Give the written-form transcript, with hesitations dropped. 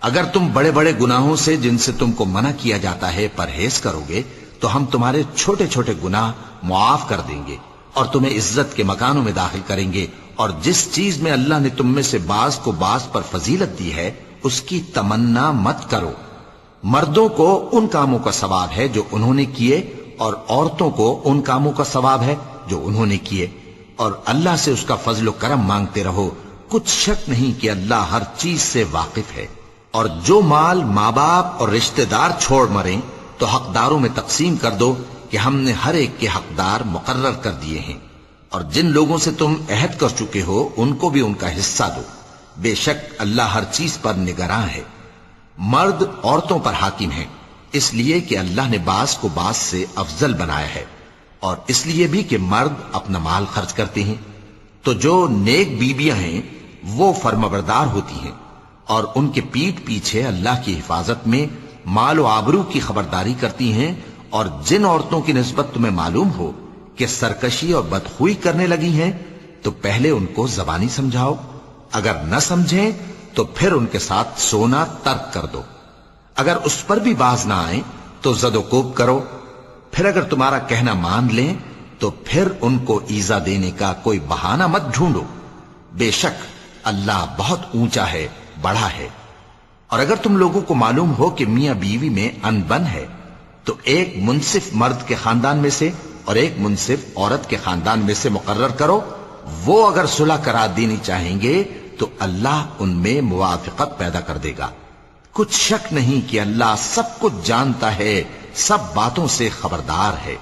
اگر تم بڑے بڑے گناہوں سے جن سے تم کو منع کیا جاتا ہے پرہیز کرو گے تو ہم تمہارے چھوٹے چھوٹے گناہ معاف کر دیں گے اور تمہیں عزت کے مکانوں میں داخل کریں گے، اور جس چیز میں اللہ نے تم میں سے بعض کو بعض پر فضیلت دی ہے اس کی تمنا مت کرو۔ مردوں کو ان کاموں کا ثواب ہے جو انہوں نے کیے، اور عورتوں کو ان کاموں کا ثواب ہے جو انہوں نے کیے، اور اللہ سے اس کا فضل و کرم مانگتے رہو، کچھ شک نہیں کہ اللہ ہر چیز سے واقف ہے۔ اور جو مال ماں باپ اور رشتہ دار چھوڑ مریں تو حقداروں میں تقسیم کر دو کہ ہم نے ہر ایک کے حقدار مقرر کر دیے ہیں، اور جن لوگوں سے تم عہد کر چکے ہو ان کو بھی ان کا حصہ دو، بے شک اللہ ہر چیز پر نگراں ہے۔ مرد عورتوں پر حاکم ہیں، اس لیے کہ اللہ نے بعض کو بعض سے افضل بنایا ہے، اور اس لیے بھی کہ مرد اپنا مال خرچ کرتے ہیں، تو جو نیک بیویاں ہیں وہ فرمانبردار ہوتی ہیں، اور ان کے پیٹھ پیچھے اللہ کی حفاظت میں مال و آبرو کی خبرداری کرتی ہیں، اور جن عورتوں کی نسبت تمہیں معلوم ہو کہ سرکشی اور بدخوئی کرنے لگی ہیں تو پہلے ان کو زبانی سمجھاؤ، اگر نہ سمجھیں تو پھر ان کے ساتھ سونا ترک کر دو، اگر اس پر بھی باز نہ آئیں تو زد و کوب کرو، پھر اگر تمہارا کہنا مان لیں تو پھر ان کو ایذا دینے کا کوئی بہانہ مت ڈھونڈو، بے شک اللہ بہت اونچا ہے، بڑا ہے۔ اور اگر تم لوگوں کو معلوم ہو کہ میاں بیوی میں انبن ہے تو ایک منصف مرد کے خاندان میں سے اور ایک منصف عورت کے خاندان میں سے مقرر کرو، وہ اگر صلح کرا دینی چاہیں گے تو اللہ ان میں موافقت پیدا کر دے گا۔ کچھ شک نہیں کہ اللہ سب کچھ جانتا ہے، سب باتوں سے خبردار ہے۔